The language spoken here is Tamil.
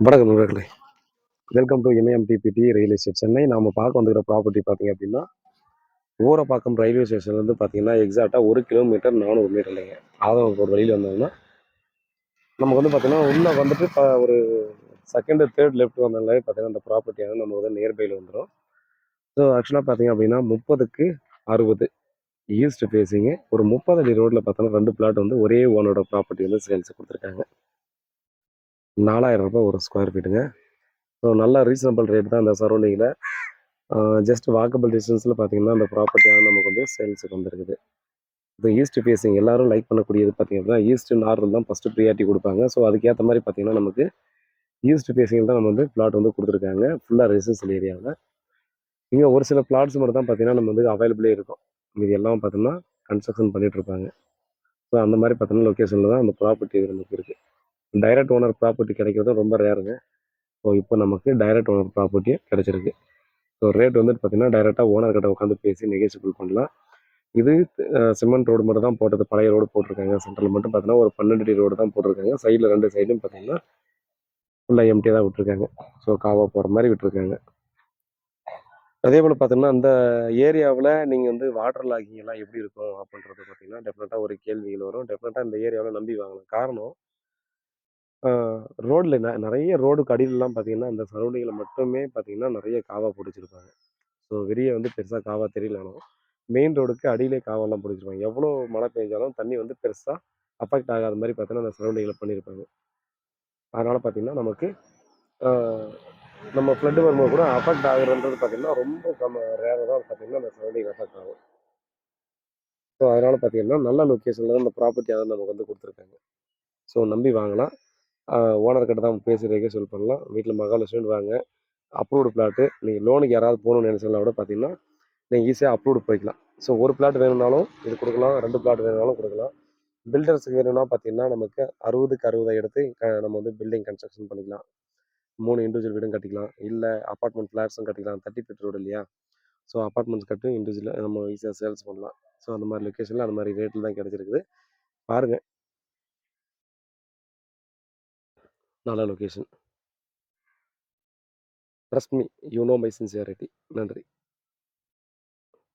வணக்கம் நண்பர்களே. Welcome to MAMTBT real estate Chennai. நாம பார்க்க வந்துருக்கிற ப்ராப்பர்ட்டி பார்த்தீங்க அப்படின்னா, ஊரப்பாக்கம் ரயில்வே ஸ்டேஷன்லேருந்து பார்த்தீங்கன்னா, எக்ஸாக்ட்டா 1 கிலோமீட்டர் 400 மீட்டர்லைங்க. ஆதவன் வழியில வந்தோம்னா, நமக்கு வந்து பார்த்தீங்கன்னா, உள்ள வந்துட்டு ஒரு செகண்ட், தேர்ட் லெஃப்ட் வந்தாலே பார்த்தீங்கன்னா, அந்த ப்ராப்பர்ட்டியானது நமக்கு வந்து நியர்பைல வந்துரும். ஸோ ஆக்சுவலா பார்த்தீங்க அப்படின்னா, 30க்கு 60 ஈஸ்ட் ஃபேஸிங்கு. ஒரு 30 அடி ரோட்ல பார்த்தோம்னா 2 பிளாட் வந்து ஒரே ஓனரோட ப்ராப்பர்ட்டி வந்து சேல்ஸுக்கு குடுத்துருக்காங்க. ரூ. 4000 ஒரு ஸ்கொயர் ஃபீட்டுங்க. ஸோ நல்ல ரீசனபிள் ரேட் தான் இந்த சரௌண்டிங்கில. ஜஸ்ட் வாக்கபிள் டிஸ்டன்ஸில் பார்த்தீங்கன்னா, அந்த ப்ராப்பர்ட்டியானது நமக்கு வந்து சேல்ஸுக்கு வந்திருக்குது. இப்போ ஈஸ்ட் ஃபேஸிங் எல்லாரும் லைக் பண்ணக்கூடியது பார்த்தீங்க அப்படின்னா, ஈஸ்ட் நார்த் தான் ஃபஸ்ட்டு ப்ரியாரிட்டி குடுப்பாங்க. ஸோ அதுக்கேத்த மாரி பார்த்தீங்கன்னா, நமக்கு ஈஸ்ட் ஃபேஸிங்கில தான் நம்ம வந்து பிளாட் வந்து குடுத்துருக்காங்க. ஃபுல்லா ரெசிடென்ஷியல் ஏரியால. இங்க ஒரு சில பிளாட்ஸ் மட்டும் தான் பார்த்தீங்கன்னா, நம்ம வந்து அவைலபிளே இருக்கும். மீதி எல்லாம் பார்த்தோம்னா, கன்ஸ்ட்ரக்ஷன் பண்ணிட்டு இருப்பாங்க. ஸோ அந்த மாரி பார்த்தோம்னா, லொகேஷன்ல தான் அந்த ப்ராப்பர்ட்டி நமக்கு இருக்கு. டைரக்ட் ஓனர் ப்ராப்பர்ட்டி கிடைக்கிறது ரொம்ப ரேருங்க. ஸோ இப்போ நமக்கு டைரக்ட் ஓனர் ப்ராப்பர்ட்டியே கிடைச்சிருக்கு. ஸோ ரேட் வந்துட்டு பார்த்தீங்கன்னா, டைரக்ட்டா ஓனர் கிட்ட உட்காந்து பேசி நெகோஷியபிள் பண்ணலாம். இது சிமெண்ட் ரோடு மட்டும் தான் போட்டது. பழைய ரோடு போட்டிருக்காங்க. சென்டர்ல மட்டும் பார்த்தீங்கன்னா, ஒரு 12 அடி ரோடு தான் போட்டிருக்காங்க. சைடுல 2 சைடும் பார்த்தீங்கன்னா, ஃபுல்லா எம்ப்டியா தான் விட்டுருக்காங்க. ஸோ காவா போற மாரி விட்டுருக்காங்க. அதேபோல பார்த்தீங்கன்னா, அந்த ஏரியாவுல நீங்க வந்து வாட்டர் லாகிங் எல்லாம் எப்படி இருக்கும் அப்படின்றத பார்த்தீங்கன்னா, டெஃபினட்டா ஒரு கேள்விகள் வரும். டெஃபினட்டா இந்த ஏரியாவுல நம்பி வாங்கலாம். காரணம், அ ரோட்ல நெறைய ரோடுக்கு அடியிலலாம் பார்த்தீங்கன்னா, அந்த சரௌண்டிங்ல மட்டுமே பார்த்தீங்கன்னா, நெறைய காவா போட்டு வச்சிருப்பாங்க. ஸோ வெளிய வந்து பெருசா காவா தெரியலனாலும், மெயின் ரோடுக்கு அடியிலே காவல்லாம் போட்டு வச்சிருப்பாங்க. எவ்வளோ மழை பெஞ்சாலும் தண்ணி வந்து பெருசா அஃபெக்ட் ஆகாத மாரி பார்த்தீங்கன்னா, அந்த சரௌண்டிங்ல பண்ணியிருப்பாங்க. அதனால பார்த்தீங்கன்னா, நமக்கு அ நம்ம ஃப்ளட் வரும்போது கூட அஃபெக்ட் ஆகுறன்றது பார்த்தீங்கன்னா, ரொம்ப ரேரா தான் பார்த்தீங்கன்னா, அந்த சரௌண்டிங் அஃபெக்ட் ஆகும். ஸோ அதனால பார்த்தீங்கன்னா, நல்ல லொக்கேஷன்ல தான் இந்த ப்ராப்பர்ட்டிய வந்து நமக்கு வந்து குடுத்துருக்காங்க. ஸோ நம்பி வாங்கலாம். அ ஓனர் கிட்ட தான் பேசி ரெக்வெஸ்ட் பண்ணலாம். வீட்ல மகாலட்சுமின்னு வாங்க. Approved plot. நீங்க லோனுக்கு யாராவது போணும்னு நெனைச்சீங்கன்னா கூட பார்த்தீங்கன்னா, நீங்க ஈஸியா அப்ரூவ்டு போய்க்கலாம். ஸோ 1 பிளாட் வேணும்னாலும் இது குடுக்கலாம். 2 பிளாட் வேணும்னாலும் குடுக்கலாம். பில்டர்ஸ்க்கு வேணும்னா பார்த்தீங்கன்னா, நமக்கு 60க்கு 60 எடுத்து நம்ம வந்து பில்டிங் கன்ஸ்ட்ரக்ஷன் பண்ணிக்கலாம். 3 இண்டிவிஜுவல் வீடும் கட்டிக்கலாம். இல்ல அபார்ட்மெண்ட் ஃபிளாட்ஸும் கட்டிக்கலாம். 30 ஃபீட் ரோடு இல்லையா? ஸோ அபார்ட்மெண்ட்ஸ் கட்டி இண்டிவிஜுவலா நம்ம ஈஸியா சேல்ஸ் பண்ணலாம். ஸோ அந்த மாரி லொகேஷன்ல அந்த மாரி ரேட்ல தான் கிடைச்சிருக்குது. பாருங்க. நல்ல location. Trust me. You know my sincerity. நன்றி.